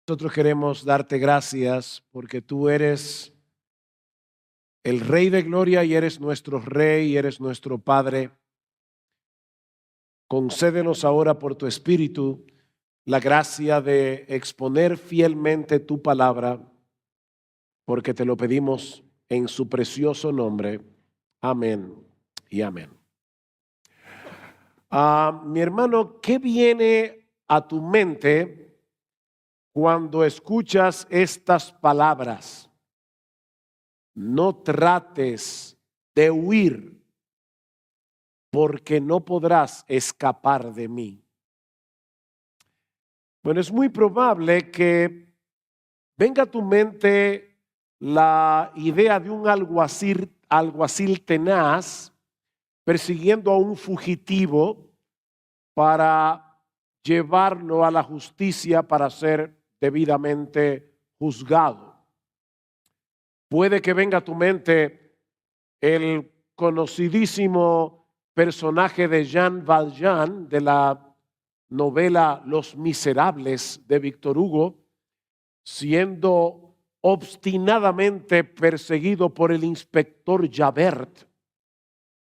Nosotros queremos darte gracias porque tú eres el Rey de Gloria y eres nuestro Rey y eres nuestro Padre. Concédenos ahora por tu Espíritu la gracia de exponer fielmente tu palabra, porque te lo pedimos en su precioso nombre. Amén y amén. Mi hermano, ¿qué viene a tu mente cuando escuchas estas palabras? No trates de huir, porque no podrás escapar de mí. Bueno, es muy probable que venga a tu mente la idea de un alguacil tenaz persiguiendo a un fugitivo para llevarlo a la justicia para ser debidamente juzgado. Puede que venga a tu mente el conocidísimo personaje de Jean Valjean de la novela Los Miserables de Víctor Hugo, siendo obstinadamente perseguido por el inspector Javert,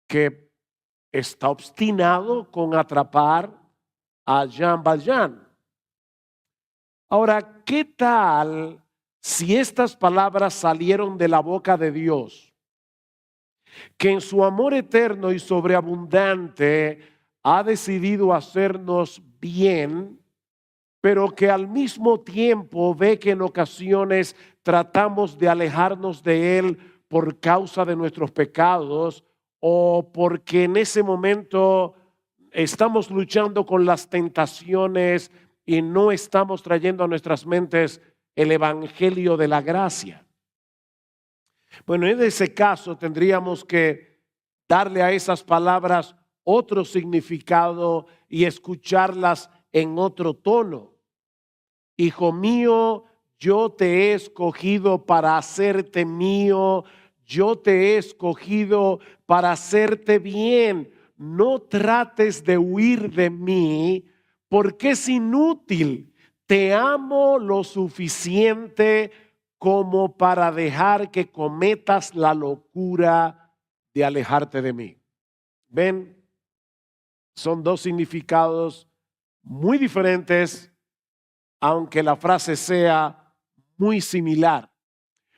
que está obstinado con atrapar a Jean Valjean. Ahora, ¿qué tal si estas palabras salieron de la boca de Dios, que en su amor eterno y sobreabundante ha decidido hacernos bien, pero que al mismo tiempo ve que en ocasiones tratamos de alejarnos de Él por causa de nuestros pecados o porque en ese momento estamos luchando con las tentaciones y no estamos trayendo a nuestras mentes el evangelio de la gracia? Bueno, en ese caso tendríamos que darle a esas palabras otro significado y escucharlas en otro tono. Hijo mío, yo te he escogido para hacerte mío, yo te he escogido para hacerte bien. No trates de huir de mí, porque es inútil. Te amo lo suficiente como para dejar que cometas la locura de alejarte de mí. ¿Ven? Son dos significados muy diferentes, aunque la frase sea muy similar.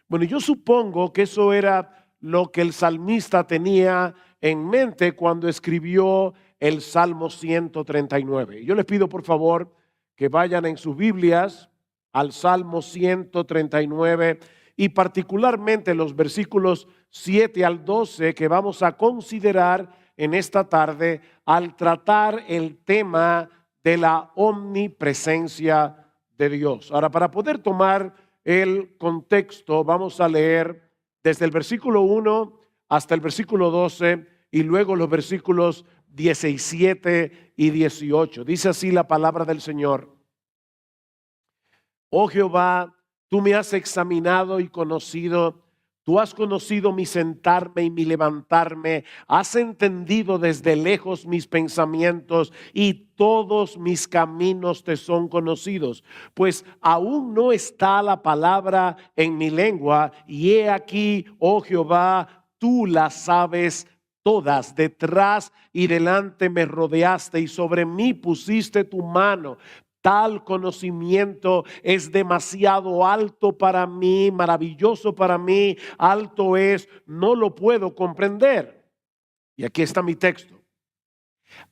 Bueno, yo supongo que eso era lo que el salmista tenía en mente cuando escribió el Salmo 139. Yo les pido por favor que vayan en sus Biblias al Salmo 139 y particularmente los versículos 7 al 12 que vamos a considerar en esta tarde al tratar el tema de la omnipresencia de Dios. Ahora, para poder tomar el contexto, vamos a leer desde el versículo 1 hasta el versículo 12 y luego los versículos 17 y 18. Dice así la palabra del Señor. Oh Jehová, tú me has examinado y conocido. Tú has conocido mi sentarme y mi levantarme. Has entendido desde lejos mis pensamientos y todos mis caminos te son conocidos. Pues aún no está la palabra en mi lengua y he aquí, oh Jehová, tú la sabes todas. Detrás y delante me rodeaste y sobre mí pusiste tu mano. Tal conocimiento es demasiado alto para mí, maravilloso para mí, alto es, no lo puedo comprender. Y aquí está mi texto.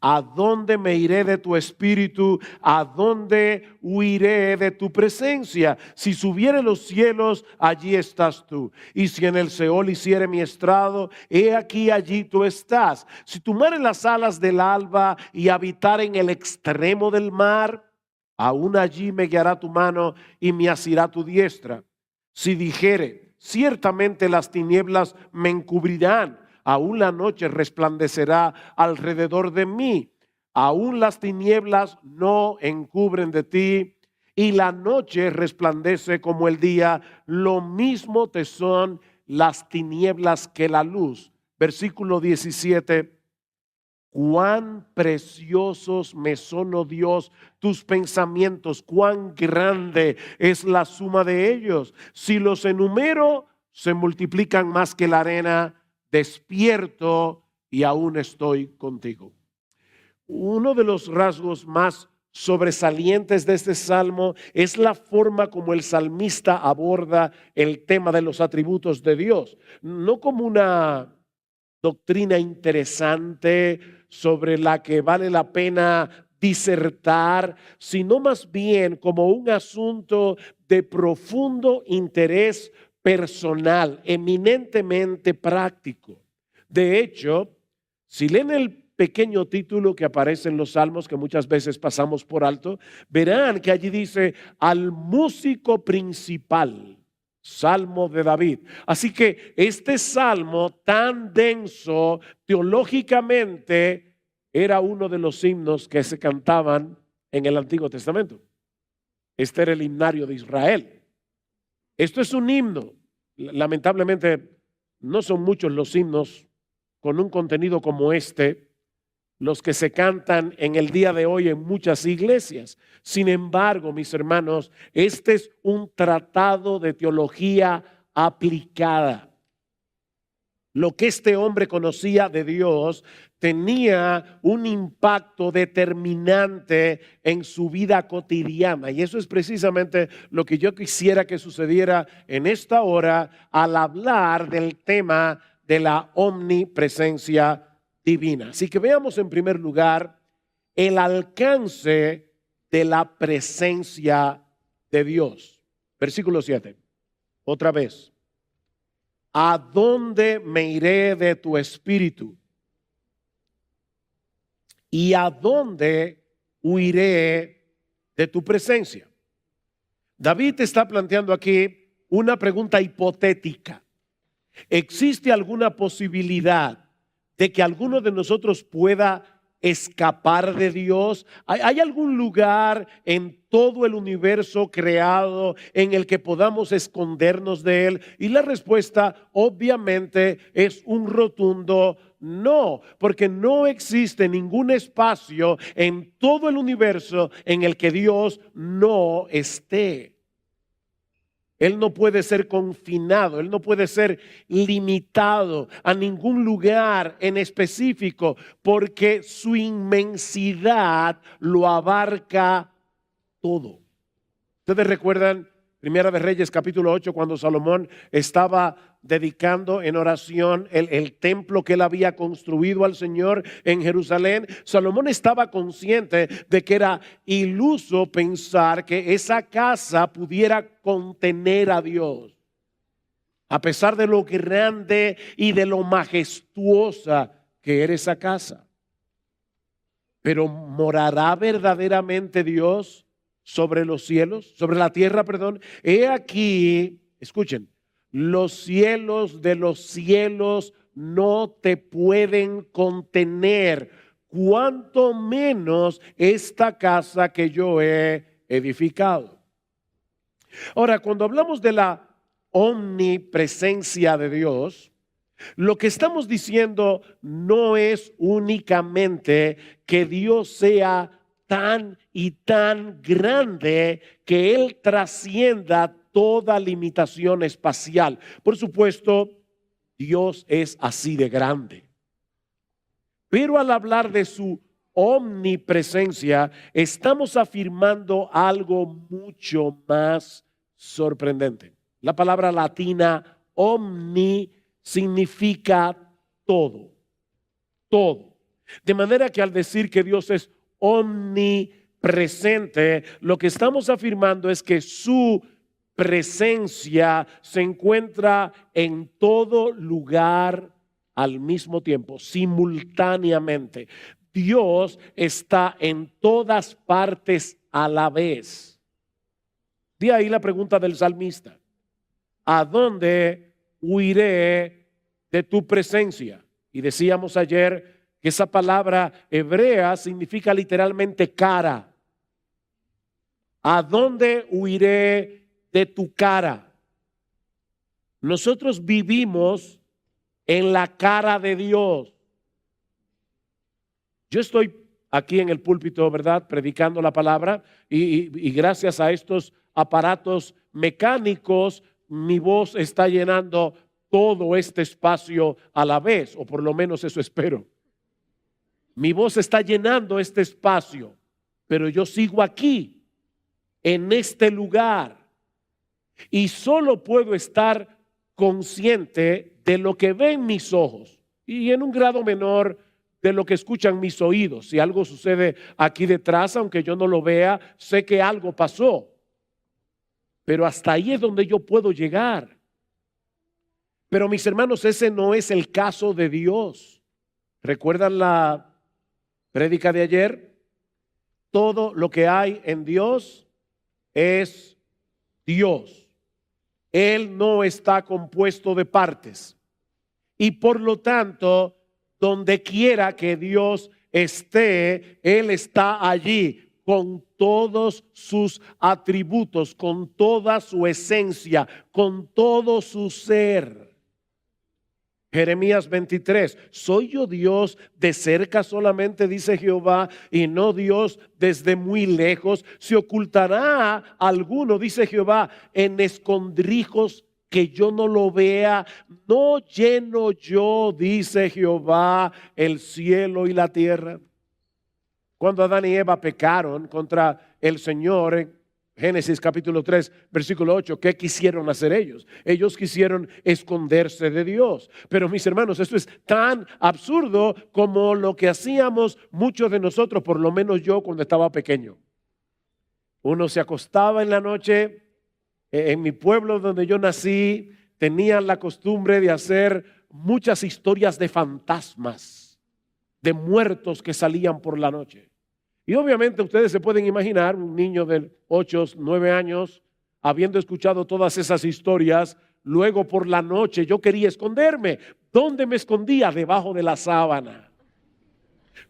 ¿A dónde me iré de tu espíritu? ¿A dónde huiré de tu presencia? Si subiere los cielos, allí estás tú. Y si en el Seol hiciere mi estrado, he aquí allí tú estás. Si tomare las alas del alba y habitar en el extremo del mar, aún allí me guiará tu mano y me asirá tu diestra. Si dijere, ciertamente las tinieblas me encubrirán, aún la noche resplandecerá alrededor de mí. Aún las tinieblas no encubren de ti y la noche resplandece como el día. Lo mismo te son las tinieblas que la luz. Versículo 17. cuán preciosos me son, oh Dios, tus pensamientos, cuán grande es la suma de ellos. Si los enumero, se multiplican más que la arena. Despierto y aún estoy contigo. Uno de los rasgos más sobresalientes de este salmo es la forma como el salmista aborda el tema de los atributos de Dios, no como una doctrina interesante sobre la que vale la pena disertar, sino más bien como un asunto de profundo interés personal, eminentemente práctico. De hecho, si leen el pequeño título que aparece en los salmos, que muchas veces pasamos por alto, verán que allí dice al músico principal. Salmo de David. Así que este salmo tan denso teológicamente era uno de los himnos que se cantaban en el Antiguo Testamento. Este era el himnario de Israel. Esto es un himno. Lamentablemente no son muchos los himnos con un contenido como este los que se cantan en el día de hoy en muchas iglesias. Sin embargo, mis hermanos, este es un tratado de teología aplicada. Lo que este hombre conocía de Dios tenía un impacto determinante en su vida cotidiana. Y eso es precisamente lo que yo quisiera que sucediera en esta hora al hablar del tema de la omnipresencia divina. Así que veamos en primer lugar el alcance de la presencia de Dios. Versículo 7. Otra vez. ¿A dónde me iré de tu espíritu? ¿Y a dónde huiré de tu presencia? David está planteando aquí una pregunta hipotética. ¿Existe alguna posibilidad de que alguno de nosotros pueda escapar de Dios? ¿Hay algún lugar en todo el universo creado en el que podamos escondernos de Él? Y la respuesta obviamente es un rotundo no, porque no existe ningún espacio en todo el universo en el que Dios no esté. Él no puede ser confinado, Él no puede ser limitado a ningún lugar en específico, porque su inmensidad lo abarca todo. Ustedes recuerdan Primera de Reyes capítulo 8, cuando Salomón estaba dedicando en oración el templo que él había construido al Señor en Jerusalén. Salomón estaba consciente de que era iluso pensar que esa casa pudiera contener a Dios, a pesar de lo grande y de lo majestuosa que era esa casa. Pero ¿morará verdaderamente Dios sobre los cielos, sobre la tierra, perdón? He aquí, escuchen, los cielos de los cielos no te pueden contener, cuanto menos esta casa que yo he edificado. Ahora, cuando hablamos de la omnipresencia de Dios, lo que estamos diciendo no es únicamente que Dios sea tan y tan grande que Él trascienda toda limitación espacial. Por supuesto, Dios es así de grande. Pero al hablar de su omnipresencia, estamos afirmando algo mucho más sorprendente. La palabra latina omni significa todo, todo. De manera que al decir que Dios es omnipresente, lo que estamos afirmando es que su presencia se encuentra en todo lugar al mismo tiempo, simultáneamente. Dios está en todas partes a la vez. De ahí la pregunta del salmista: ¿a dónde huiré de tu presencia? Y decíamos ayer que esa palabra hebrea significa literalmente cara. ¿A dónde huiré de tu cara? Nosotros vivimos en la cara de Dios. Yo estoy aquí en el púlpito, ¿verdad?, predicando la palabra y gracias a estos aparatos mecánicos, mi voz está llenando todo este espacio a la vez, o por lo menos eso espero. Mi voz está llenando este espacio, pero yo sigo aquí, en este lugar, y solo puedo estar consciente de lo que ven mis ojos y en un grado menor de lo que escuchan mis oídos. Si algo sucede aquí detrás, aunque yo no lo vea, sé que algo pasó, pero hasta ahí es donde yo puedo llegar. Pero mis hermanos, ese no es el caso de Dios. ¿Recuerdan la prédica de ayer? Todo lo que hay en Dios es Dios. Él no está compuesto de partes. Y por lo tanto, donde quiera que Dios esté, Él está allí con todos sus atributos, con toda su esencia, con todo su ser. Jeremías 23, ¿soy yo Dios de cerca solamente, dice Jehová, y no Dios desde muy lejos? ¿Se ocultará alguno, dice Jehová, en escondrijos que yo no lo vea? ¿No lleno yo, dice Jehová, el cielo y la tierra? Cuando Adán y Eva pecaron contra el Señor en Génesis capítulo 3, versículo 8, ¿qué quisieron hacer ellos? Ellos quisieron esconderse de Dios. Pero mis hermanos, esto es tan absurdo como lo que hacíamos muchos de nosotros, por lo menos yo cuando estaba pequeño. Uno se acostaba en la noche. En mi pueblo donde yo nací, tenían la costumbre de hacer muchas historias de fantasmas, de muertos que salían por la noche. Y obviamente ustedes se pueden imaginar un niño de 8, 9 años, habiendo escuchado todas esas historias, luego por la noche yo quería esconderme. ¿Dónde me escondía? Debajo de la sábana.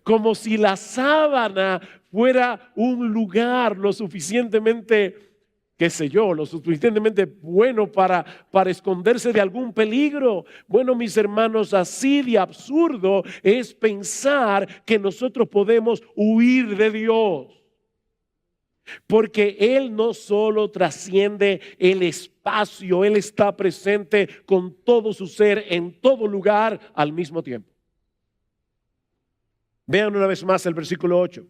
Como si la sábana fuera un lugar lo suficientemente, qué sé yo, lo suficientemente bueno para esconderse de algún peligro. Bueno, mis hermanos, así de absurdo es pensar que nosotros podemos huir de Dios. Porque Él no solo trasciende el espacio, Él está presente con todo su ser en todo lugar al mismo tiempo. Vean una vez más el versículo 8.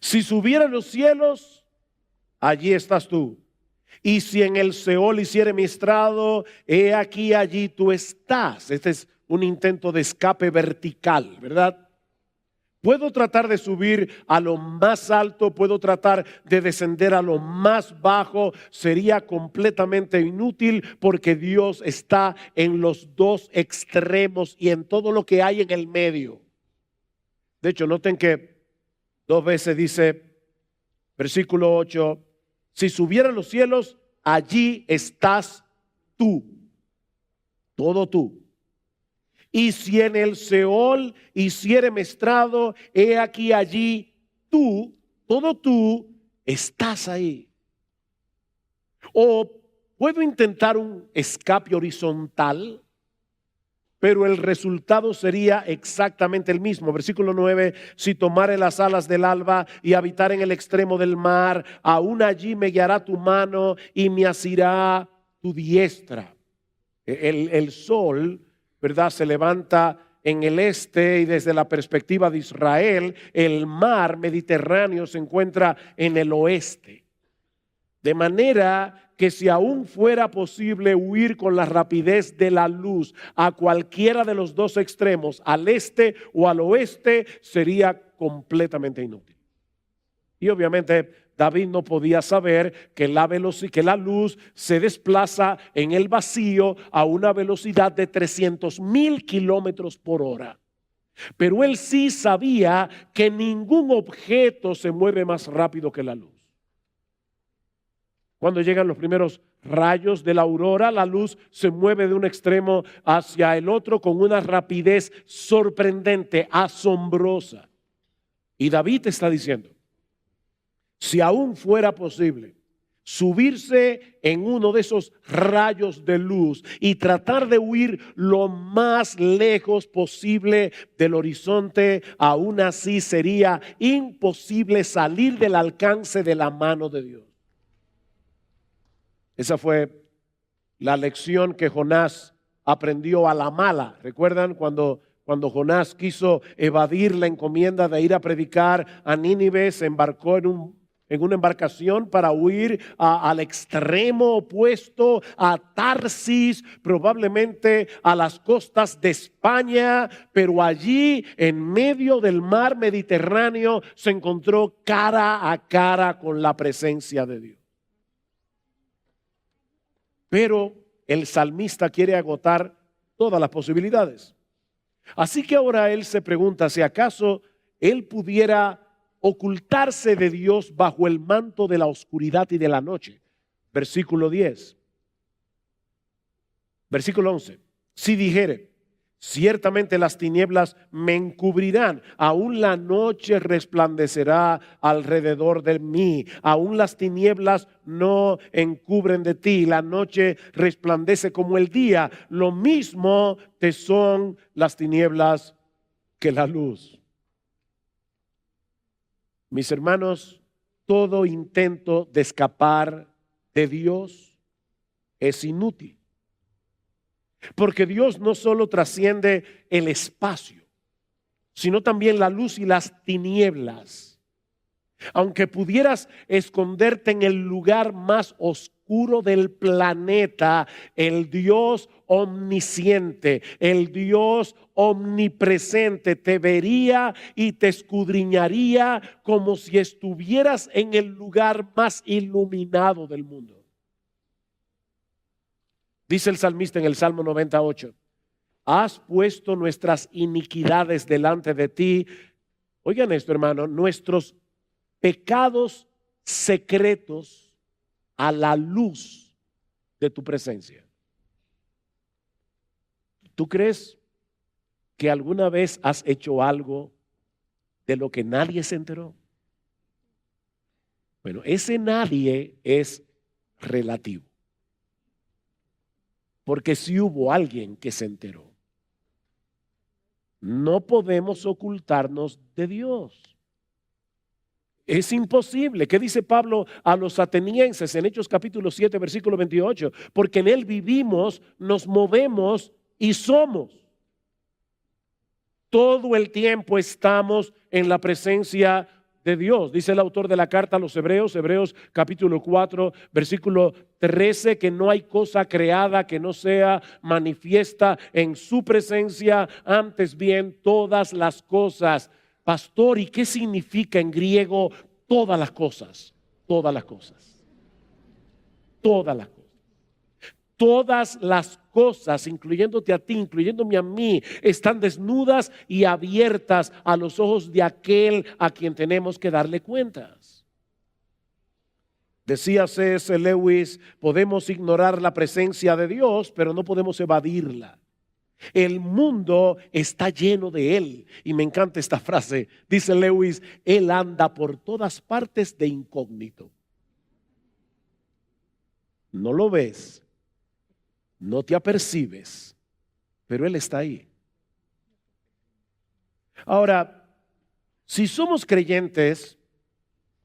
Si subiera a los cielos, allí estás tú. Y si en el Seol hiciere mi estrado, he aquí allí tú estás. Este es un intento de escape vertical, ¿verdad? Puedo tratar de subir a lo más alto, puedo tratar de descender a lo más bajo. Sería completamente inútil porque Dios está en los dos extremos y en todo lo que hay en el medio. De hecho, noten que 2 veces dice, versículo 8, si subiera a los cielos, allí estás tú, todo tú. Y si en el Seol hiciere mi estrado, he aquí allí tú, todo tú, estás ahí. O puedo intentar un escape horizontal, pero el resultado sería exactamente el mismo. Versículo 9, si tomare las alas del alba y habitar en el extremo del mar, aún allí me guiará tu mano y me asirá tu diestra. El sol, ¿verdad?, se levanta en el este y desde la perspectiva de Israel, el mar Mediterráneo se encuentra en el oeste. De manera que si aún fuera posible huir con la rapidez de la luz a cualquiera de los dos extremos, al este o al oeste, sería completamente inútil. Y obviamente David no podía saber que la luz se desplaza en el vacío a una velocidad de 300,000 kilómetros por hora. Pero él sí sabía que ningún objeto se mueve más rápido que la luz. Cuando llegan los primeros rayos de la aurora, la luz se mueve de un extremo hacia el otro con una rapidez sorprendente, asombrosa. Y David está diciendo, si aún fuera posible, subirse en uno de esos rayos de luz y tratar de huir lo más lejos posible del horizonte, aún así sería imposible salir del alcance de la mano de Dios. Esa fue la lección que Jonás aprendió a la mala. ¿Recuerdan cuando Jonás quiso evadir la encomienda de ir a predicar a Nínive? Se embarcó en una embarcación para huir al extremo opuesto, a Tarsis, probablemente a las costas de España, pero allí en medio del mar Mediterráneo se encontró cara a cara con la presencia de Dios. Pero el salmista quiere agotar todas las posibilidades. Así que ahora él se pregunta si acaso él pudiera ocultarse de Dios bajo el manto de la oscuridad y de la noche. Versículo 10. Versículo 11. Si dijere, ciertamente las tinieblas me encubrirán, aún la noche resplandecerá alrededor de mí, aún las tinieblas no encubren de ti, la noche resplandece como el día, lo mismo te son las tinieblas que la luz. Mis hermanos, todo intento de escapar de Dios es inútil. Porque Dios no solo trasciende el espacio, sino también la luz y las tinieblas. Aunque pudieras esconderte en el lugar más oscuro del planeta, el Dios omnisciente, el Dios omnipresente te vería y te escudriñaría como si estuvieras en el lugar más iluminado del mundo. Dice el salmista en el Salmo 98, has puesto nuestras iniquidades delante de ti. Oigan esto, hermano, nuestros pecados secretos a la luz de tu presencia. ¿Tú crees que alguna vez has hecho algo de lo que nadie se enteró? Bueno, ese nadie es relativo. Porque si hubo alguien que se enteró, no podemos ocultarnos de Dios. Es imposible. ¿Qué dice Pablo a los atenienses en Hechos capítulo 7, versículo 28? Porque en él vivimos, nos movemos y somos. Todo el tiempo estamos en la presencia de Dios. Dice el autor de la carta a los Hebreos, Hebreos capítulo 4, versículo 13, que no hay cosa creada que no sea manifiesta en su presencia, antes bien todas las cosas. Pastor, ¿y qué significa en griego todas las cosas? Todas las cosas. Todas las cosas. Todas las cosas, incluyéndote a ti, incluyéndome a mí, están desnudas y abiertas a los ojos de aquel a quien tenemos que darle cuentas. Decía C.S. Lewis, podemos ignorar la presencia de Dios, pero no podemos evadirla. El mundo está lleno de Él. Y me encanta esta frase. Dice Lewis, Él anda por todas partes de incógnito. No lo ves, no te apercibes, pero Él está ahí. Ahora, si somos creyentes,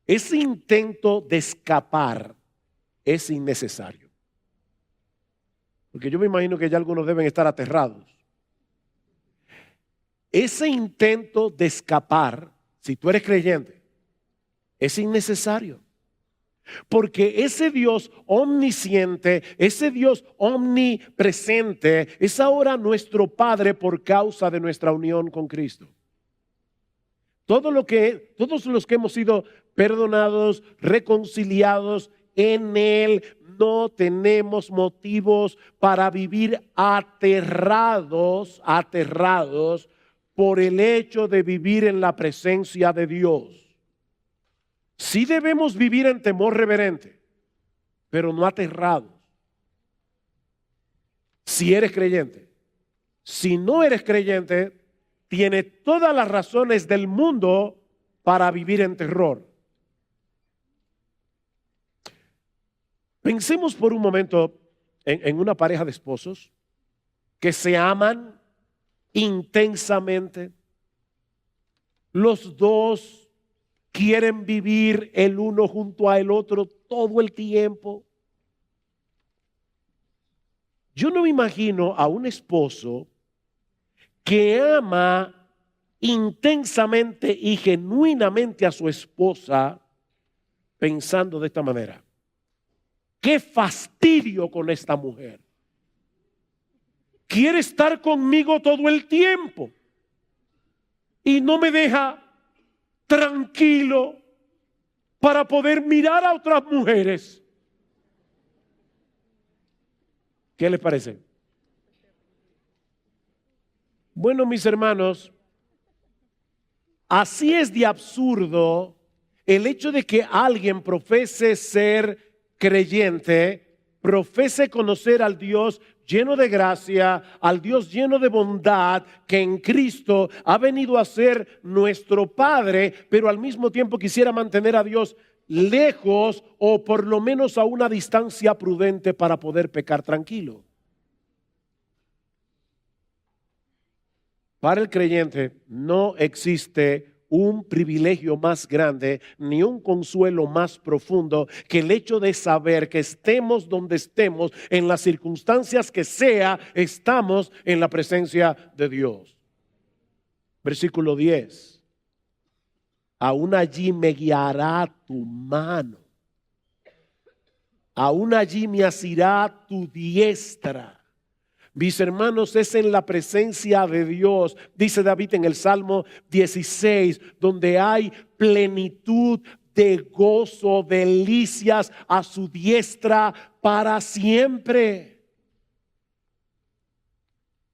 ese intento de escapar es innecesario. Porque yo me imagino que ya algunos deben estar aterrados. Ese intento de escapar, si tú eres creyente, es innecesario. Porque ese Dios omnisciente, ese Dios omnipresente, es ahora nuestro Padre por causa de nuestra unión con Cristo. Todos los que hemos sido perdonados, reconciliados en Él, no tenemos motivos para vivir aterrados por el hecho de vivir en la presencia de Dios. Sí debemos vivir en temor reverente, pero no aterrados. Si eres creyente. Si no eres creyente, tienes todas las razones del mundo para vivir en terror. Pensemos por un momento en una pareja de esposos que se aman intensamente. Los dos quieren vivir el uno junto al otro todo el tiempo. Yo no me imagino a un esposo que ama intensamente y genuinamente a su esposa pensando de esta manera: qué fastidio con esta mujer. Quiere estar conmigo todo el tiempo y no me deja tranquilo para poder mirar a otras mujeres. ¿Qué les parece? Bueno, mis hermanos, así es de absurdo el hecho de que alguien profese ser creyente, profese conocer al Dios lleno de gracia, al Dios lleno de bondad, que en Cristo ha venido a ser nuestro Padre, pero al mismo tiempo quisiera mantener a Dios lejos o por lo menos a una distancia prudente para poder pecar tranquilo. Para el creyente no existe un privilegio más grande ni un consuelo más profundo que el hecho de saber que estemos donde estemos, en las circunstancias que sea, estamos en la presencia de Dios. Versículo 10. Aún allí me guiará tu mano, aún allí me asirá tu diestra. Mis hermanos, es en la presencia de Dios, dice David en el Salmo 16, donde hay plenitud de gozo, delicias a su diestra para siempre.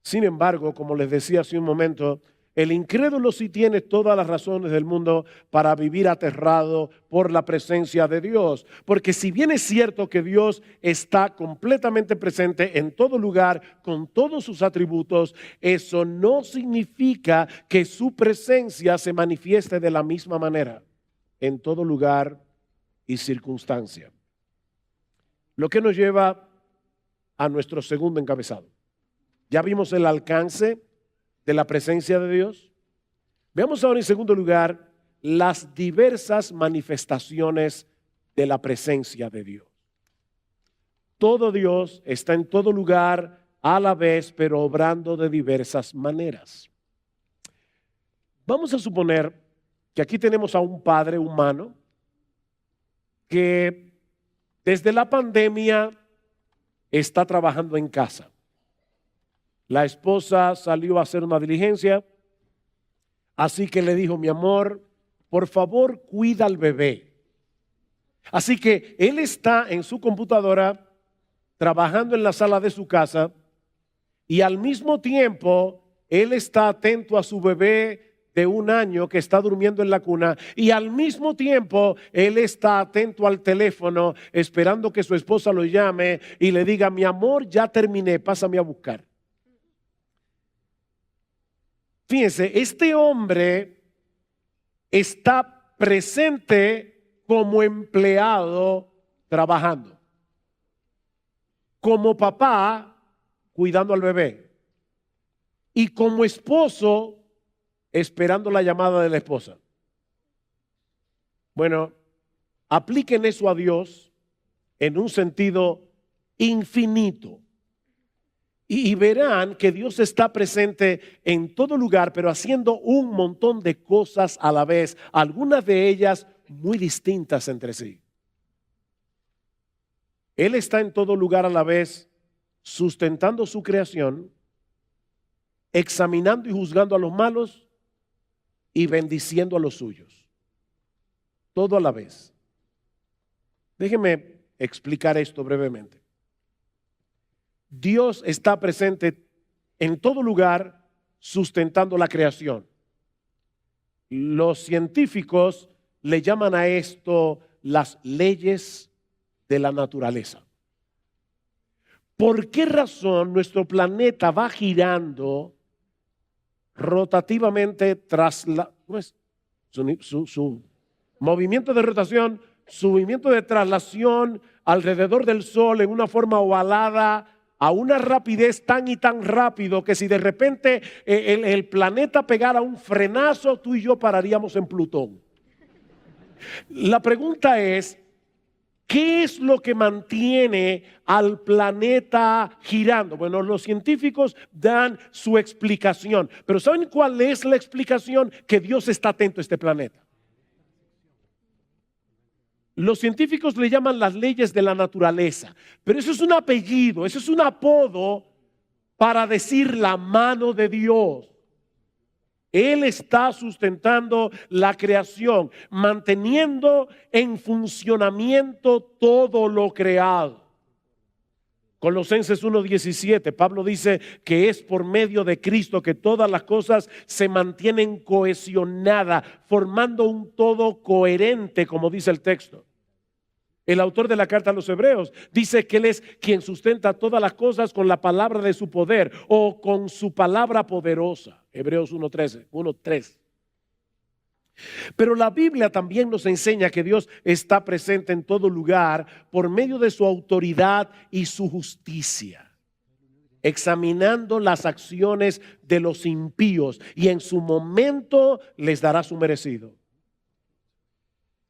Sin embargo, como les decía hace un momento, el incrédulo sí tiene todas las razones del mundo para vivir aterrado por la presencia de Dios. Porque si bien es cierto que Dios está completamente presente en todo lugar, con todos sus atributos, eso no significa que su presencia se manifieste de la misma manera en todo lugar y circunstancia. Lo que nos lleva a nuestro segundo encabezado. Ya vimos el alcance de la presencia de Dios. Veamos ahora en segundo lugar las diversas manifestaciones de la presencia de Dios. Todo Dios está en todo lugar a la vez, pero obrando de diversas maneras. Vamos a suponer que aquí tenemos a un padre humano que desde la pandemia está trabajando en casa. La esposa salió a hacer una diligencia, así que le dijo: mi amor, por favor, cuida al bebé. Así que él está en su computadora trabajando en la sala de su casa y al mismo tiempo él está atento a su bebé de 1 año que está durmiendo en la cuna, y al mismo tiempo él está atento al teléfono esperando que su esposa lo llame y le diga: mi amor, ya terminé, pásame a buscar. Fíjense, este hombre está presente como empleado trabajando, como papá cuidando al bebé y como esposo esperando la llamada de la esposa. Bueno, apliquen eso a Dios en un sentido infinito. Y verán que Dios está presente en todo lugar, pero haciendo un montón de cosas a la vez, algunas de ellas muy distintas entre sí. Él está en todo lugar a la vez, sustentando su creación, examinando y juzgando a los malos y bendiciendo a los suyos. Todo a la vez. Déjenme explicar esto brevemente. Dios está presente en todo lugar sustentando la creación. Los científicos le llaman a esto las leyes de la naturaleza. ¿Por qué razón nuestro planeta va girando rotativamente tras su movimiento de rotación su movimiento de traslación alrededor del Sol en una forma ovalada a una rapidez tan y tan rápido que si de repente el planeta pegara un frenazo, tú y yo pararíamos en Plutón. La pregunta es, ¿qué es lo que mantiene al planeta girando? Bueno, los científicos dan su explicación, pero ¿saben cuál es la explicación? Que Dios está atento a este planeta. Los científicos le llaman las leyes de la naturaleza, pero eso es un apellido, eso es un apodo para decir la mano de Dios. Él está sustentando la creación, manteniendo en funcionamiento todo lo creado. Colosenses 1:17, Pablo dice que es por medio de Cristo que todas las cosas se mantienen cohesionadas, formando un todo coherente, como dice el texto. El autor de la carta a los Hebreos dice que Él es quien sustenta todas las cosas con la palabra de su poder o con su palabra poderosa. Hebreos 1:3. Pero la Biblia también nos enseña que Dios está presente en todo lugar por medio de su autoridad y su justicia, examinando las acciones de los impíos y en su momento les dará su merecido.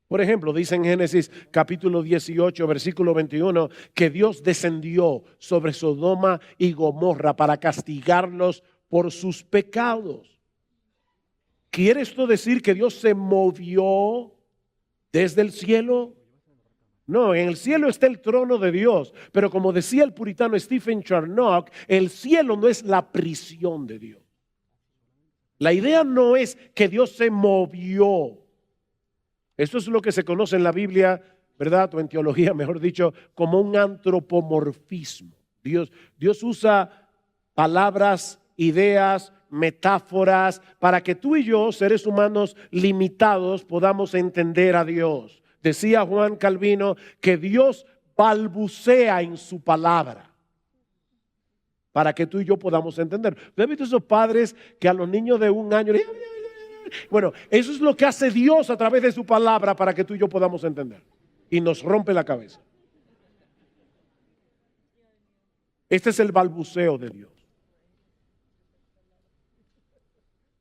Por ejemplo, dice en Génesis capítulo 18, versículo 21, que Dios descendió sobre Sodoma y Gomorra para castigarlos por sus pecados. ¿Quiere esto decir que Dios se movió desde el cielo? No, en el cielo está el trono de Dios, pero como decía el puritano Stephen Charnock, el cielo no es la prisión de Dios. La idea no es que Dios se movió. Esto es lo que se conoce en la Biblia, ¿verdad? O en teología, mejor dicho, como un antropomorfismo. Dios usa palabras, ideas, metáforas para que tú y yo, seres humanos limitados, podamos entender a Dios. Decía Juan Calvino que Dios balbucea en su palabra para que tú y yo podamos entender. ¿Usted ha visto esos padres que a los niños de 1 año? Bueno, eso es lo que hace Dios a través de su palabra para que tú y yo podamos entender. Y nos rompe la cabeza. Este es el balbuceo de Dios.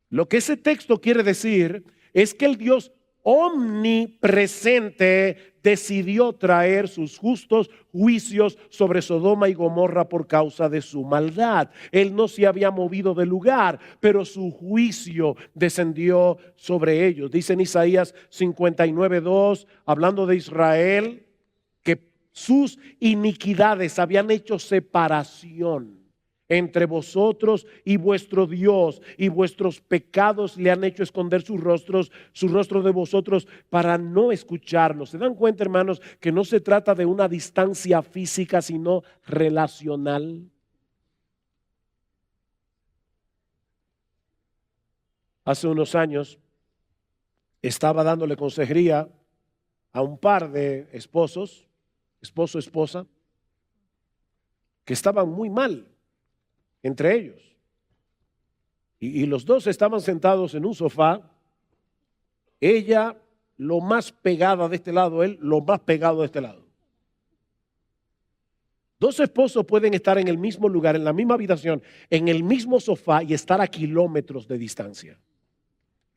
Lo que ese texto quiere decir es que el Dios omnipresente decidió traer sus justos juicios sobre Sodoma y Gomorra por causa de su maldad. Él no se había movido del lugar, pero su juicio descendió sobre ellos. Dice en Isaías 59:2, hablando de Israel, que sus iniquidades habían hecho separación entre vosotros y vuestro Dios, y vuestros pecados le han hecho esconder su rostro de vosotros para no escucharlos. ¿Se dan cuenta, hermanos, que no se trata de una distancia física, sino relacional? Hace unos años estaba dándole consejería a un par de esposo, esposa, que estaban muy mal entre ellos. Y los dos estaban sentados en un sofá, ella lo más pegada de este lado, él lo más pegado de este lado. Dos esposos pueden estar en el mismo lugar, en la misma habitación, en el mismo sofá y estar a kilómetros de distancia,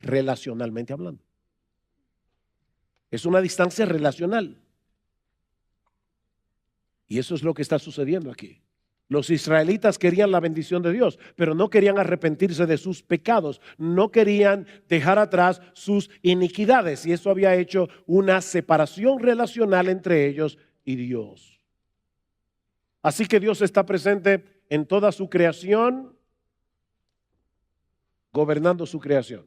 relacionalmente hablando. Es una distancia relacional. Y eso es lo que está sucediendo aquí. Los israelitas querían la bendición de Dios, pero no querían arrepentirse de sus pecados, no querían dejar atrás sus iniquidades, y eso había hecho una separación relacional entre ellos y Dios. Así que Dios está presente en toda su creación, gobernando su creación.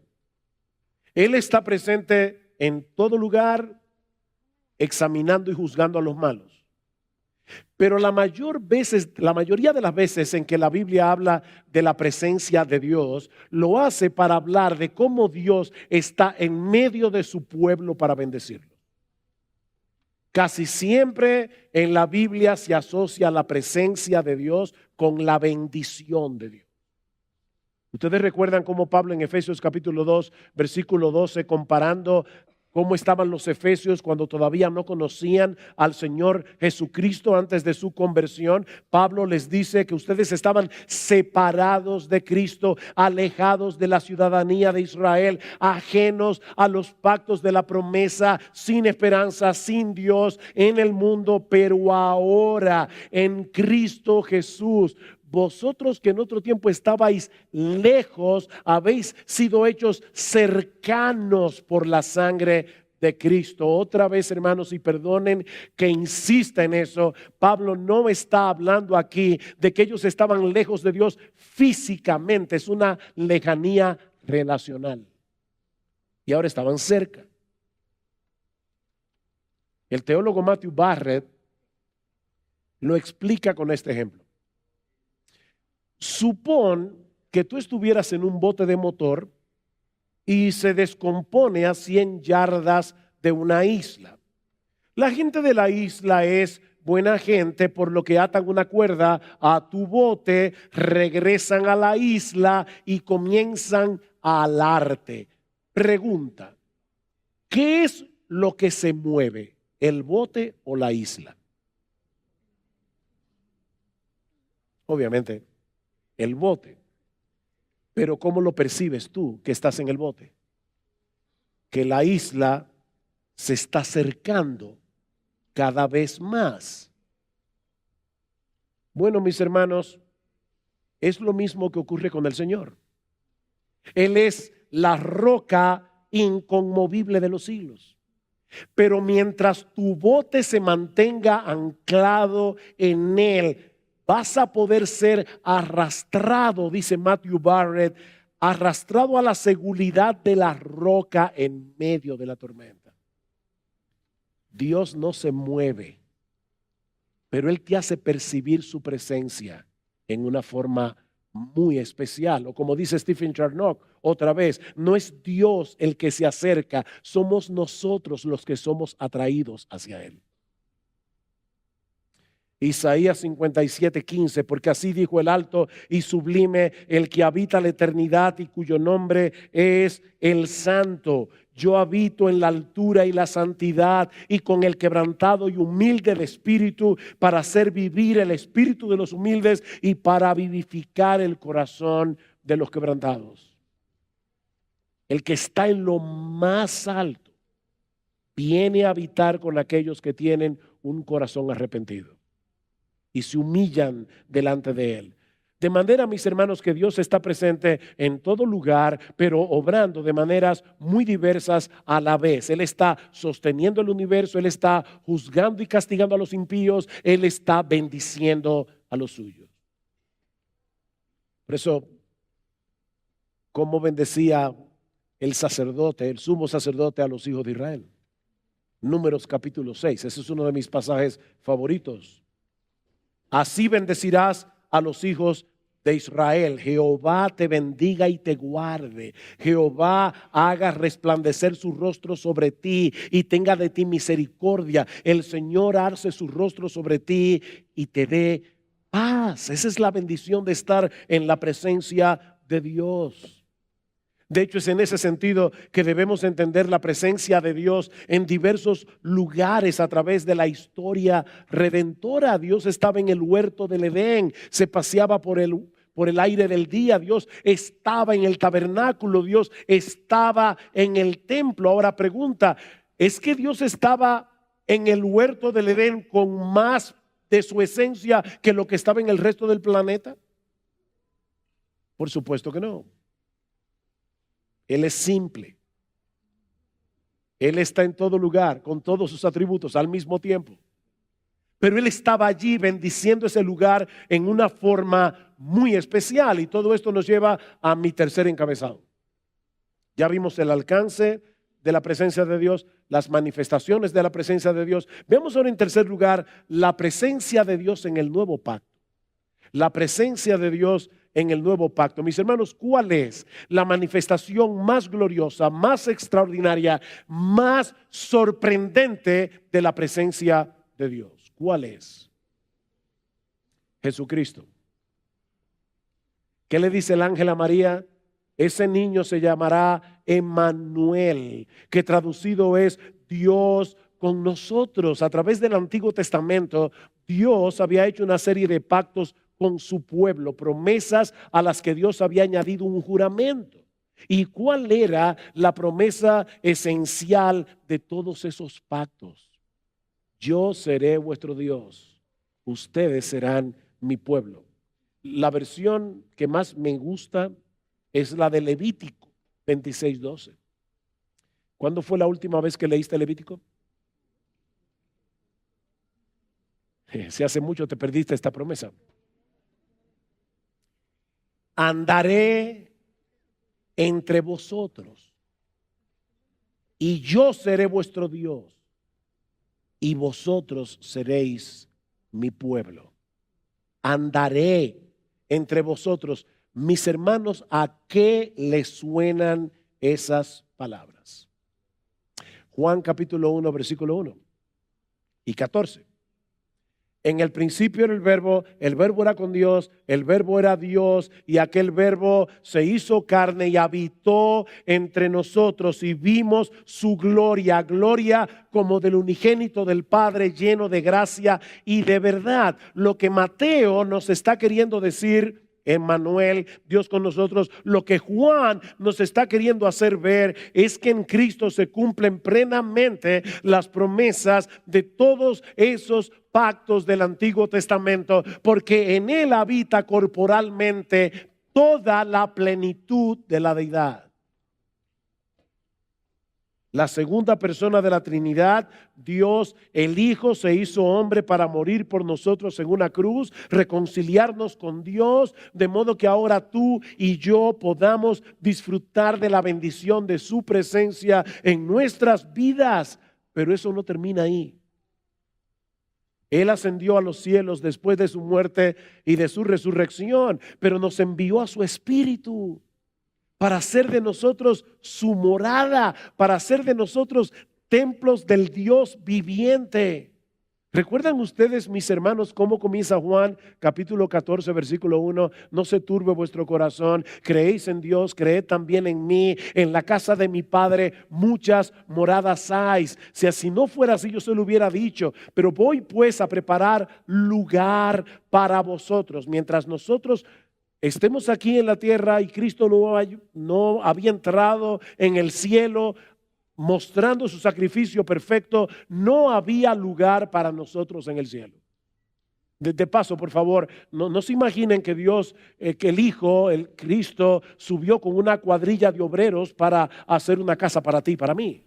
Él está presente en todo lugar, examinando y juzgando a los malos. Pero la mayoría de las veces en que la Biblia habla de la presencia de Dios, lo hace para hablar de cómo Dios está en medio de su pueblo para bendecirlo. Casi siempre en la Biblia se asocia la presencia de Dios con la bendición de Dios. Ustedes recuerdan cómo Pablo en Efesios capítulo 2, versículo 12, comparando cómo estaban los efesios cuando todavía no conocían al Señor Jesucristo antes de su conversión. Pablo les dice que ustedes estaban separados de Cristo, alejados de la ciudadanía de Israel, ajenos a los pactos de la promesa, sin esperanza, sin Dios en el mundo, pero ahora en Cristo Jesús. Vosotros que en otro tiempo estabais lejos, habéis sido hechos cercanos por la sangre de Cristo. Otra vez, hermanos, y perdonen que insista en eso, Pablo no está hablando aquí de que ellos estaban lejos de Dios físicamente, es una lejanía relacional. Y ahora estaban cerca. El teólogo Matthew Barrett lo explica con este ejemplo. Supón que tú estuvieras en un bote de motor y se descompone a 100 yardas de una isla. La gente de la isla es buena gente, por lo que atan una cuerda a tu bote, regresan a la isla y comienzan a alarte. Pregunta, ¿qué es lo que se mueve? ¿El bote o la isla? Obviamente el bote. Pero ¿cómo lo percibes tú que estás en el bote? Que la isla se está acercando cada vez más. Bueno, mis hermanos, es lo mismo que ocurre con el Señor. Él es la roca inconmovible de los siglos. Pero mientras tu bote se mantenga anclado en Él, vas a poder ser arrastrado, dice Matthew Barrett, arrastrado a la seguridad de la roca en medio de la tormenta. Dios no se mueve, pero Él te hace percibir su presencia en una forma muy especial. O como dice Stephen Charnock, otra vez, no es Dios el que se acerca, somos nosotros los que somos atraídos hacia Él. Isaías 57:15, porque así dijo el alto y sublime, el que habita la eternidad y cuyo nombre es el Santo. Yo habito en la altura y la santidad y con el quebrantado y humilde de espíritu, para hacer vivir el espíritu de los humildes y para vivificar el corazón de los quebrantados. El que está en lo más alto viene a habitar con aquellos que tienen un corazón arrepentido y se humillan delante de Él. De manera, mis hermanos, que Dios está presente en todo lugar, pero obrando de maneras muy diversas a la vez. Él está sosteniendo el universo, Él está juzgando y castigando a los impíos, Él está bendiciendo a los suyos. Por eso, ¿cómo bendecía el sacerdote, el sumo sacerdote, a los hijos de Israel? Números capítulo 6, ese es uno de mis pasajes favoritos. Así bendecirás a los hijos de Israel. Jehová te bendiga y te guarde. Jehová haga resplandecer su rostro sobre ti y tenga de ti misericordia. El Señor alce su rostro sobre ti y te dé paz. Esa es la bendición de estar en la presencia de Dios. De hecho, es en ese sentido que debemos entender la presencia de Dios en diversos lugares a través de la historia redentora. Dios estaba en el huerto del Edén, se paseaba por el aire del día. Dios estaba en el tabernáculo, Dios estaba en el templo. Ahora pregunta, ¿es que Dios estaba en el huerto del Edén con más de su esencia que lo que estaba en el resto del planeta? Por supuesto que no. Él es simple. Él está en todo lugar, con todos sus atributos al mismo tiempo. Pero Él estaba allí bendiciendo ese lugar en una forma muy especial. Y todo esto nos lleva a mi tercer encabezado. Ya vimos el alcance de la presencia de Dios, las manifestaciones de la presencia de Dios. Veamos ahora en tercer lugar la presencia de Dios en el nuevo pacto. La presencia de Dios en el nuevo pacto. Mis hermanos, ¿cuál es la manifestación más gloriosa, más extraordinaria, más sorprendente de la presencia de Dios? ¿Cuál es? Jesucristo. ¿Qué le dice el ángel a María Ese niño se llamará Emmanuel, que traducido es Dios con nosotros. A través del Antiguo Testamento, Dios había hecho una serie de pactos con su pueblo, promesas a las que Dios había añadido un juramento. ¿Y cuál era la promesa esencial de todos esos pactos? Yo seré vuestro Dios, ustedes serán mi pueblo. La versión que más me gusta es la de Levítico 26:12. ¿Cuándo fue la última vez que leíste Levítico? Si hace mucho te perdiste esta promesa. Andaré entre vosotros y yo seré vuestro Dios y vosotros seréis mi pueblo. Andaré entre vosotros. Mis hermanos, ¿a qué les suenan esas palabras? Juan capítulo 1, versículo 1 y 14. En el principio era el verbo era con Dios, el verbo era Dios y aquel verbo se hizo carne y habitó entre nosotros y vimos su gloria, gloria como del unigénito del Padre, lleno de gracia y de verdad. Lo que Mateo nos está queriendo decir, Emmanuel, Dios con nosotros, lo que Juan nos está queriendo hacer ver es que en Cristo se cumplen plenamente las promesas de todos esos pactos del Antiguo Testamento, porque en él habita corporalmente toda la plenitud de la deidad. La segunda persona de la Trinidad, Dios el Hijo, se hizo hombre para morir por nosotros en una cruz, reconciliarnos con Dios, de modo que ahora tú y yo podamos disfrutar de la bendición de su presencia en nuestras vidas. Pero eso no termina ahí. Él ascendió a los cielos después de su muerte y de su resurrección, pero nos envió a su Espíritu para hacer de nosotros su morada, para hacer de nosotros templos del Dios viviente. ¿Recuerdan ustedes, mis hermanos, cómo comienza Juan capítulo 14, versículo 1? No se turbe vuestro corazón, creéis en Dios, creed también en mí. En la casa de mi Padre muchas moradas hay. Si así no fuera así, yo se lo hubiera dicho. Pero voy pues a preparar lugar para vosotros. Mientras nosotros estemos aquí en la tierra y Cristo no había entrado en el cielo, mostrando su sacrificio perfecto, no había lugar para nosotros en el cielo. De paso, por favor, no se imaginen que Dios, que el Hijo, el Cristo, subió con una cuadrilla de obreros para hacer una casa para ti y para mí.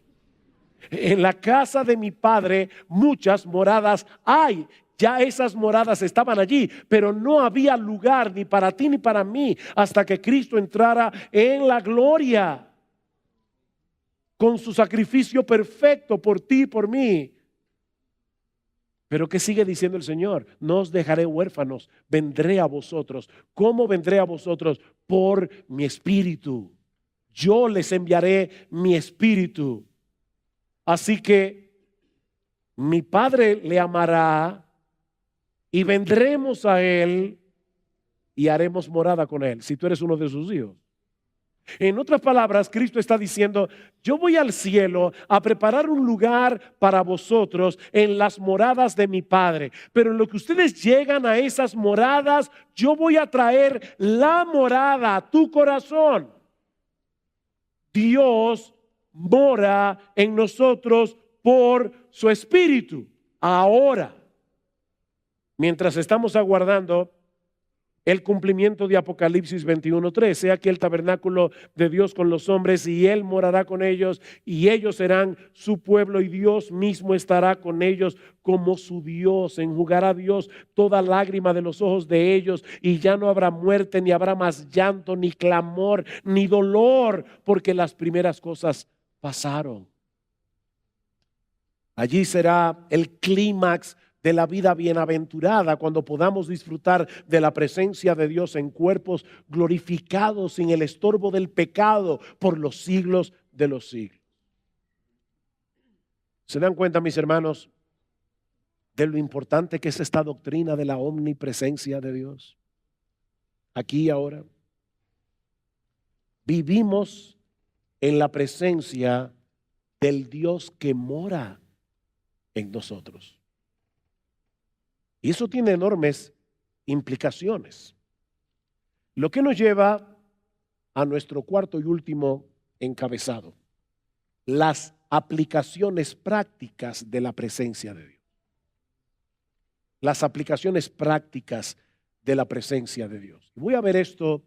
En la casa de mi Padre muchas moradas hay. Ya esas moradas estaban allí, pero no había lugar ni para ti ni para mí hasta que Cristo entrara en la gloria con su sacrificio perfecto por ti y por mí. Pero ¿qué sigue diciendo el Señor? No os dejaré huérfanos, vendré a vosotros. ¿Cómo vendré a vosotros? Por mi espíritu. Yo les enviaré mi espíritu. Así que mi Padre le amará y vendremos a él y haremos morada con él, si tú eres uno de sus hijos. En otras palabras, Cristo está diciendo, yo voy al cielo a preparar un lugar para vosotros en las moradas de mi Padre. Pero en lo que ustedes llegan a esas moradas, yo voy a traer la morada a tu corazón. Dios mora en nosotros por su Espíritu. Ahora, mientras estamos aguardando el cumplimiento de Apocalipsis 21:3, he aquí el tabernáculo de Dios con los hombres y Él morará con ellos y ellos serán su pueblo y Dios mismo estará con ellos como su Dios. Enjugará Dios toda lágrima de los ojos de ellos y ya no habrá muerte, ni habrá más llanto, ni clamor, ni dolor, porque las primeras cosas pasaron. Allí será el clímax de la vida bienaventurada, cuando podamos disfrutar de la presencia de Dios en cuerpos glorificados sin el estorbo del pecado por los siglos de los siglos. ¿Se dan cuenta, mis hermanos, de lo importante que es esta doctrina de la omnipresencia de Dios? Aquí y ahora. Vivimos en la presencia del Dios que mora en nosotros. Y eso tiene enormes implicaciones. Lo que nos lleva a nuestro cuarto y último encabezado: las aplicaciones prácticas de la presencia de Dios. Las aplicaciones prácticas de la presencia de Dios. Voy a ver esto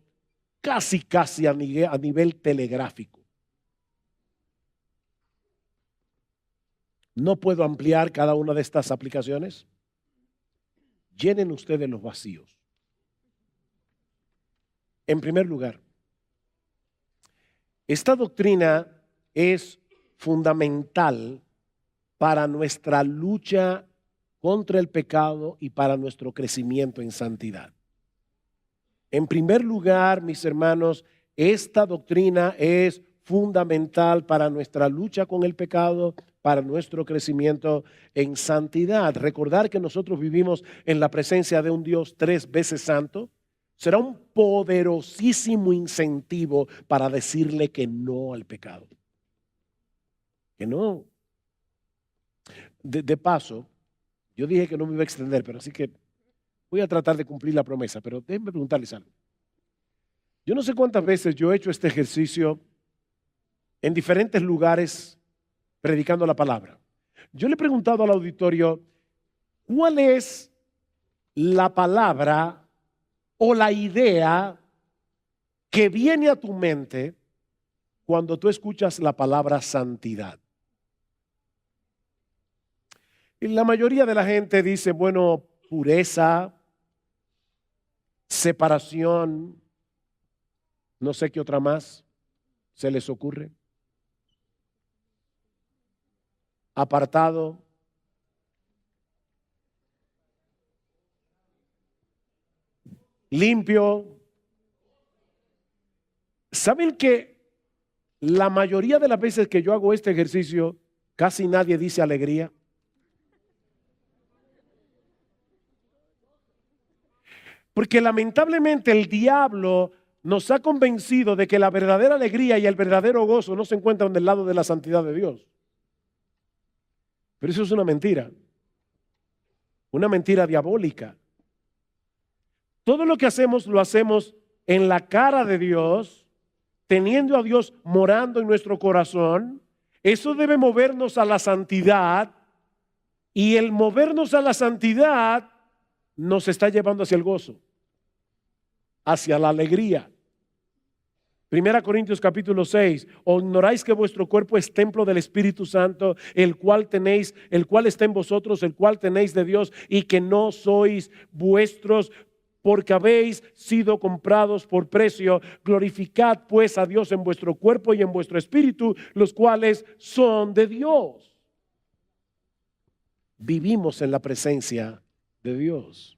casi a nivel telegráfico. No puedo ampliar cada una de estas aplicaciones. Llenen ustedes los vacíos. En primer lugar, esta doctrina es fundamental para nuestra lucha contra el pecado y para nuestro crecimiento en santidad. En primer lugar, mis hermanos, esta doctrina es fundamental para nuestra lucha con el pecado, para nuestro crecimiento en santidad. Recordar que nosotros vivimos en la presencia de un Dios 3 veces santo será un poderosísimo incentivo para decirle que no al pecado. Que no. De paso, yo dije que no me iba a extender, pero así que voy a tratar de cumplir la promesa, pero déjenme preguntarles algo. Yo no sé cuántas veces yo he hecho este ejercicio en diferentes lugares predicando la palabra. Yo le he preguntado al auditorio, ¿cuál es la palabra o la idea que viene a tu mente cuando tú escuchas la palabra santidad? Y la mayoría de la gente dice, bueno, pureza, separación, no sé qué otra más se les ocurre. Apartado. Limpio. ¿Saben que la mayoría de las veces que yo hago este ejercicio, casi nadie dice alegría? Porque lamentablemente el diablo nos ha convencido de que la verdadera alegría y el verdadero gozo no se encuentran del lado de la santidad de Dios. Pero eso es una mentira diabólica. Todo lo que hacemos lo hacemos en la cara de Dios, teniendo a Dios morando en nuestro corazón. Eso debe movernos a la santidad, y el movernos a la santidad nos está llevando hacia el gozo, hacia la alegría. 1 Corintios capítulo 6, ¿o ignoráis que vuestro cuerpo es templo del Espíritu Santo, el cual está en vosotros, el cual tenéis de Dios, y que no sois vuestros, porque habéis sido comprados por precio? Glorificad pues a Dios en vuestro cuerpo y en vuestro espíritu, los cuales son de Dios. Vivimos en la presencia de Dios.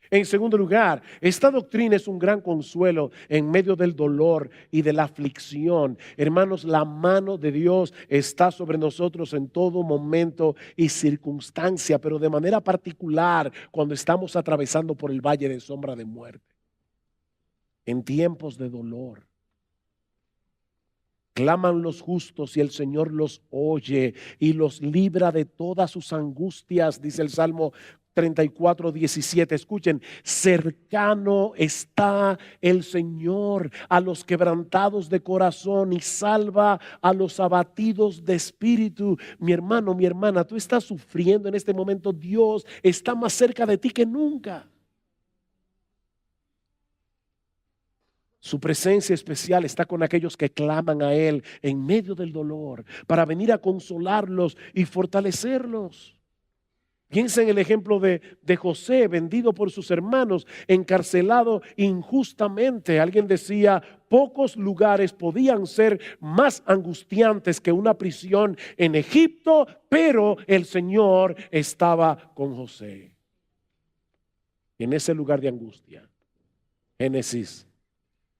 En segundo lugar, esta doctrina es un gran consuelo en medio del dolor y de la aflicción. Hermanos, la mano de Dios está sobre nosotros en todo momento y circunstancia, pero de manera particular cuando estamos atravesando por el valle de sombra de muerte. En tiempos de dolor. Claman los justos y el Señor los oye y los libra de todas sus angustias, dice el Salmo 34:17. Escuchen, cercano está el Señor a los quebrantados de corazón y salva a los abatidos de espíritu. Mi hermano, mi hermana, tú estás sufriendo en este momento. Dios está más cerca de ti que nunca. Su presencia especial está con aquellos que claman a Él en medio del dolor para venir a consolarlos y fortalecerlos. Piensa en el ejemplo de José, vendido por sus hermanos, encarcelado injustamente. Alguien decía, pocos lugares podían ser más angustiantes que una prisión en Egipto, pero el Señor estaba con José en ese lugar de angustia. Génesis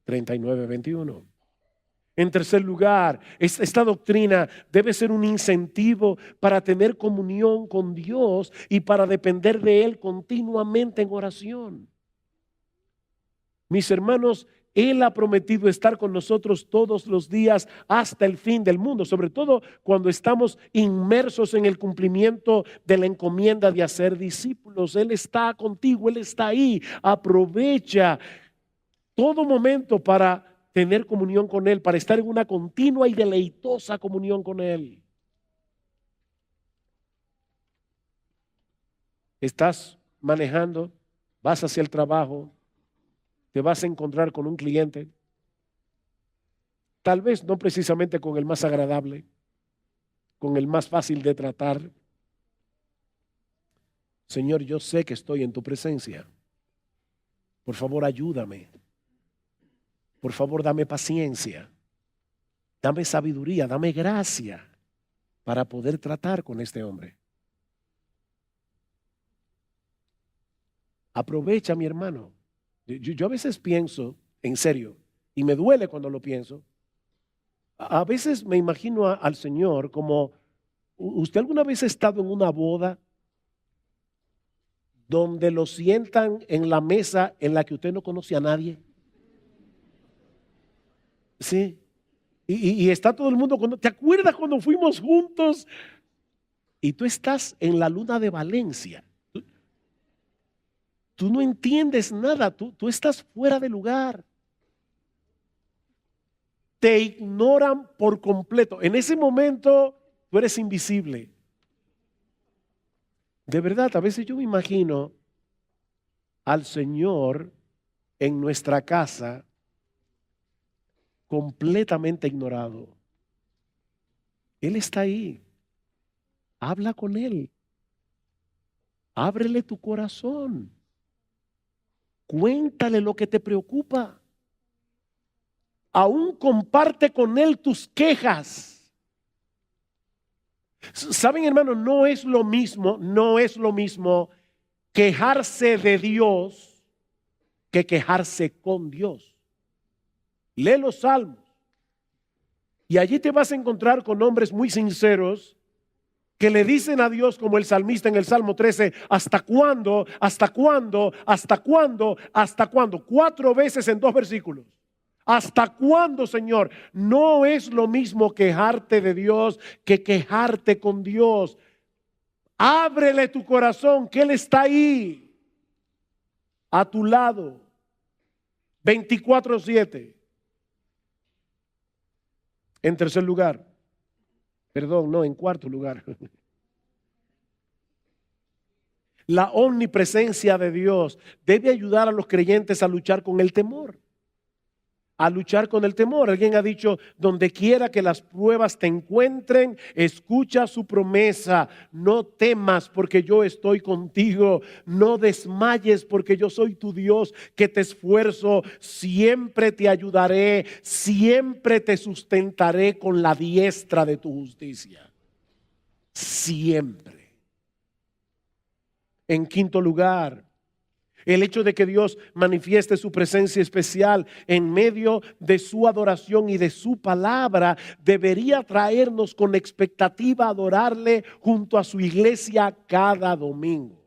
39:21. En tercer lugar, esta doctrina debe ser un incentivo para tener comunión con Dios y para depender de Él continuamente en oración. Mis hermanos, Él ha prometido estar con nosotros todos los días hasta el fin del mundo, sobre todo cuando estamos inmersos en el cumplimiento de la encomienda de hacer discípulos. Él está contigo, Él está ahí. Aprovecha todo momento para tener comunión con Él, para estar en una continua y deleitosa comunión con Él. Estás manejando, vas hacia el trabajo, te vas a encontrar con un cliente, tal vez no precisamente con el más agradable, con el más fácil de tratar. Señor, yo sé que estoy en tu presencia. Por favor, ayúdame. Por favor, dame paciencia. Dame sabiduría, dame gracia para poder tratar con este hombre. Aprovecha, mi hermano. Yo a veces pienso, en serio, y me duele cuando lo pienso. A veces me imagino al Señor como, ¿usted alguna vez ha estado en una boda donde lo sientan en la mesa en la que usted no conoce a nadie? Sí. Y está todo el mundo, ¿te acuerdas cuando fuimos juntos? Y tú estás en la luna de Valencia. Tú no entiendes nada, tú estás fuera de lugar. Te ignoran por completo. En ese momento tú eres invisible. De verdad, a veces yo me imagino al Señor en nuestra casa completamente ignorado. Él está ahí. Habla con Él. Ábrele tu corazón. Cuéntale lo que te preocupa. Aún comparte con Él tus quejas. Saben, hermano, no es lo mismo quejarse de Dios que quejarse con Dios. Lee los salmos y allí te vas a encontrar con hombres muy sinceros que le dicen a Dios, como el salmista en el Salmo 13, ¿hasta cuándo? ¿Hasta cuándo? ¿Hasta cuándo? ¿Hasta cuándo? 4 veces en 2 versículos. ¿Hasta cuándo, Señor? No es lo mismo quejarte de Dios que quejarte con Dios. Ábrele tu corazón, que Él está ahí, a tu lado, 24/7. En tercer lugar, en cuarto lugar, la omnipresencia de Dios debe ayudar a los creyentes a luchar con el temor. A luchar con el temor. Alguien ha dicho, donde quiera que las pruebas te encuentren, escucha su promesa. No temas porque yo estoy contigo. No desmayes porque yo soy tu Dios que te esfuerzo. Siempre te ayudaré. Siempre te sustentaré con la diestra de tu justicia. Siempre. En quinto lugar, el hecho de que Dios manifieste su presencia especial en medio de su adoración y de su palabra debería traernos con expectativa a adorarle junto a su iglesia cada domingo.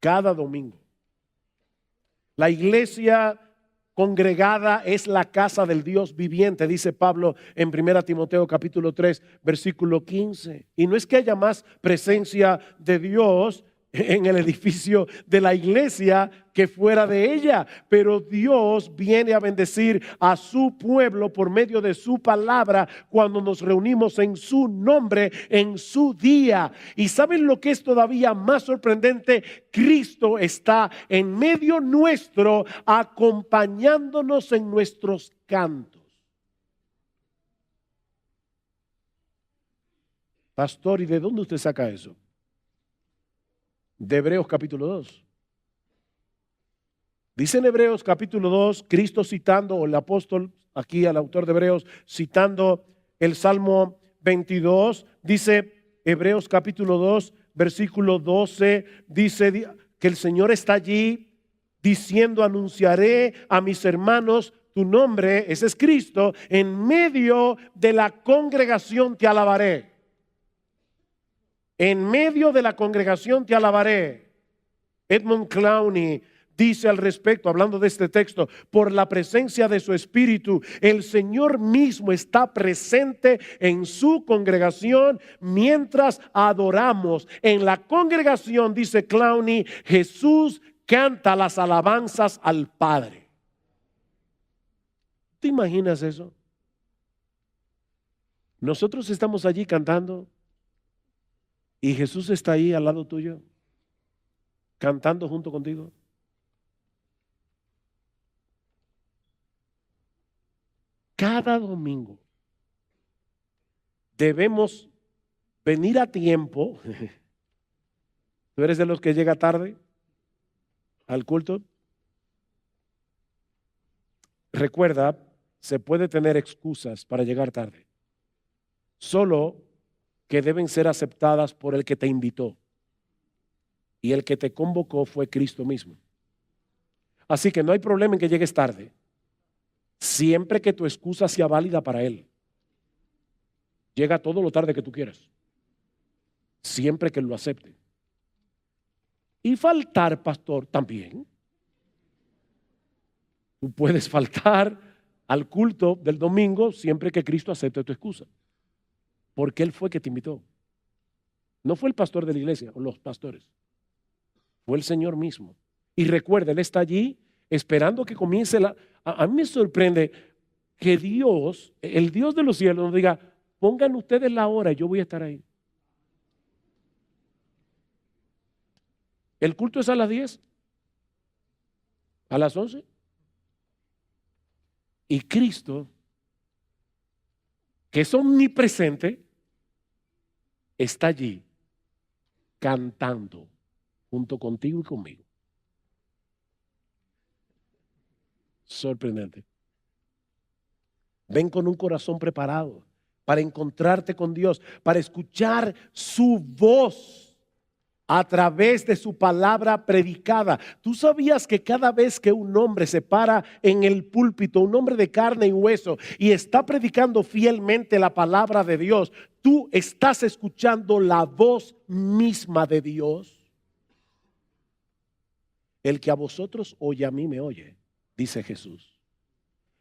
Cada domingo. La iglesia congregada es la casa del Dios viviente, dice Pablo en 1 Timoteo capítulo 3, versículo 15. Y no es que haya más presencia de Dios en el edificio de la iglesia que fuera de ella, pero Dios viene a bendecir a su pueblo por medio de su palabra cuando nos reunimos en su nombre, en su día. Y ¿saben lo que es todavía más sorprendente? Cristo está en medio nuestro, acompañándonos en nuestros cantos. Pastor, ¿y de dónde usted saca eso? De Hebreos capítulo 2. Dice en Hebreos capítulo 2, Cristo citando, o el apóstol aquí al autor de Hebreos, citando el Salmo 22, dice Hebreos capítulo 2, versículo 12, dice que el Señor está allí diciendo, anunciaré a mis hermanos tu nombre, ese es Cristo, en medio de la congregación te alabaré. En medio de la congregación te alabaré. Edmund Clowney dice al respecto, hablando de este texto, por la presencia de su Espíritu, el Señor mismo está presente en su congregación mientras adoramos. En la congregación, dice Clowney, Jesús canta las alabanzas al Padre. ¿Te imaginas eso? Nosotros estamos allí cantando y Jesús está ahí al lado tuyo, cantando junto contigo. Cada domingo debemos venir a tiempo. ¿Tú eres de los que llega tarde al culto? Recuerda, se puede tener excusas para llegar tarde, solo que deben ser aceptadas por el que te invitó. Y el que te convocó fue Cristo mismo. Así que no hay problema en que llegues tarde, siempre que tu excusa sea válida para Él. Llega todo lo tarde que tú quieras, siempre que Él lo acepte. Y faltar, pastor, también. Tú puedes faltar al culto del domingo siempre que Cristo acepte tu excusa, porque Él fue que te invitó. No fue el pastor de la iglesia o los pastores, fue el Señor mismo. Y recuerda, Él está allí esperando que comience a mí me sorprende que Dios, el Dios de los cielos, nos diga, pongan ustedes la hora y yo voy a estar ahí. El culto es a las 10, a las 11. Y Cristo, que es omnipresente, está allí cantando junto contigo y conmigo. Sorprendente. Ven con un corazón preparado para encontrarte con Dios, para escuchar su voz a través de su palabra predicada. ¿Tú sabías que cada vez que un hombre se para en el púlpito, un hombre de carne y hueso, y está predicando fielmente la palabra de Dios, tú estás escuchando la voz misma de Dios? El que a vosotros oye, a mí me oye, dice Jesús.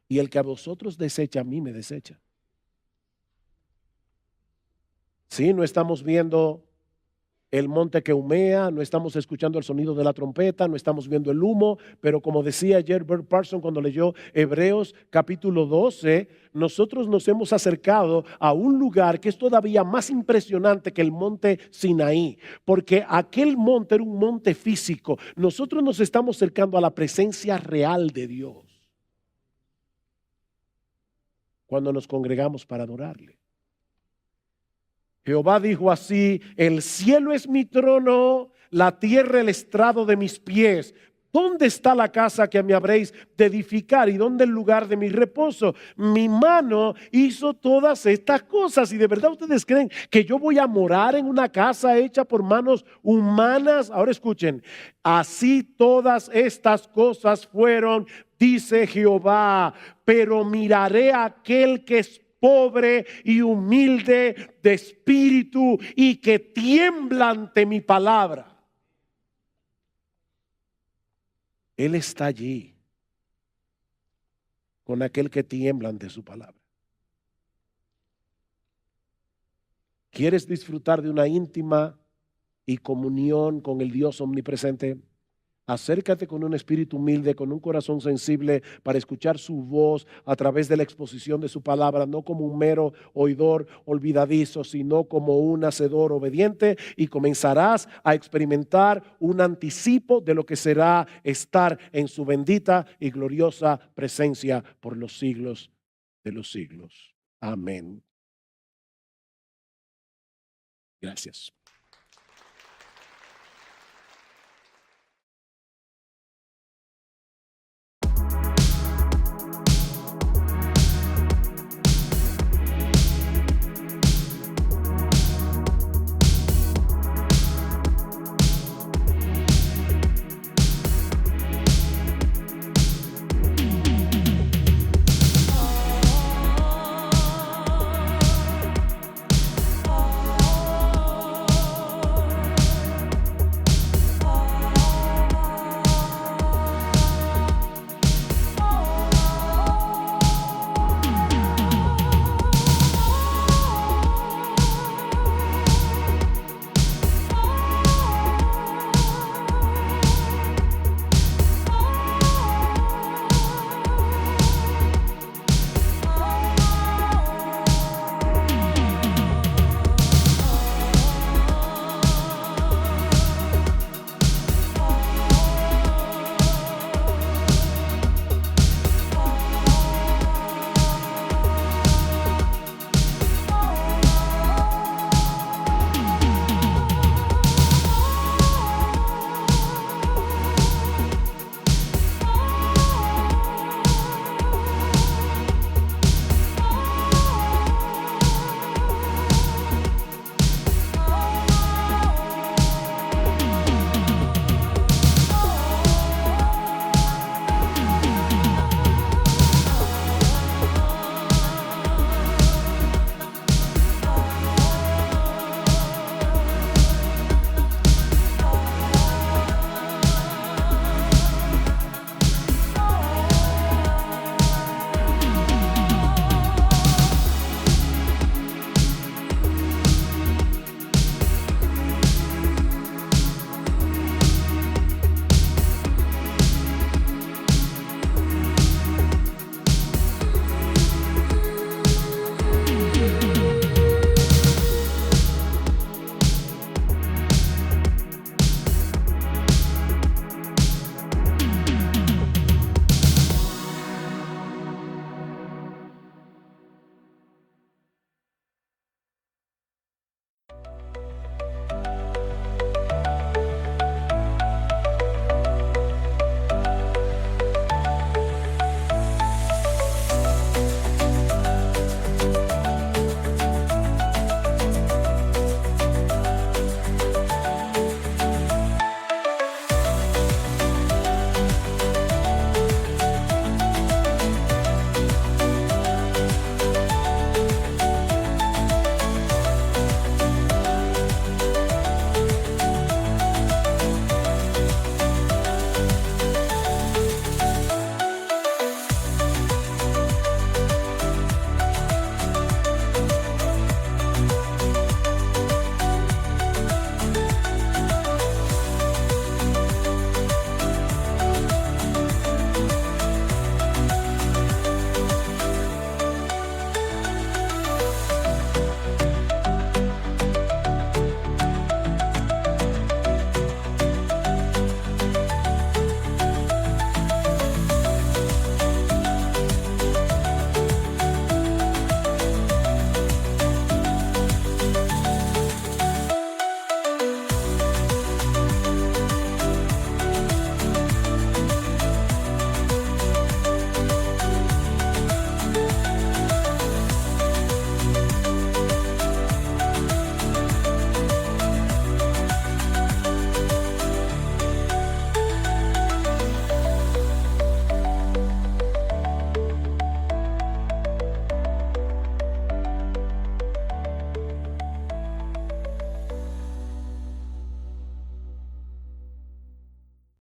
Y el que a vosotros desecha, a mí me desecha. Sí, no estamos viendo el monte que humea, no estamos escuchando el sonido de la trompeta, no estamos viendo el humo, pero como decía ayer Bert Parson cuando leyó Hebreos capítulo 12, nosotros nos hemos acercado a un lugar que es todavía más impresionante que el monte Sinaí, porque aquel monte era un monte físico. Nosotros nos estamos acercando a la presencia real de Dios cuando nos congregamos para adorarle. Jehová dijo así: el cielo es mi trono, la tierra el estrado de mis pies. ¿Dónde está la casa que me habréis de edificar y dónde el lugar de mi reposo? Mi mano hizo todas estas cosas. ¿Y de verdad ustedes creen que yo voy a morar en una casa hecha por manos humanas? Ahora escuchen, así todas estas cosas fueron, dice Jehová, pero miraré a aquel que es pobre y humilde de espíritu y que tiembla ante mi palabra. Él está allí con aquel que tiembla ante su palabra. ¿Quieres disfrutar de una íntima y comunión con el Dios omnipresente? Acércate con un espíritu humilde, con un corazón sensible para escuchar su voz a través de la exposición de su palabra, no como un mero oidor olvidadizo, sino como un hacedor obediente, y comenzarás a experimentar un anticipo de lo que será estar en su bendita y gloriosa presencia por los siglos de los siglos. Amén. Gracias.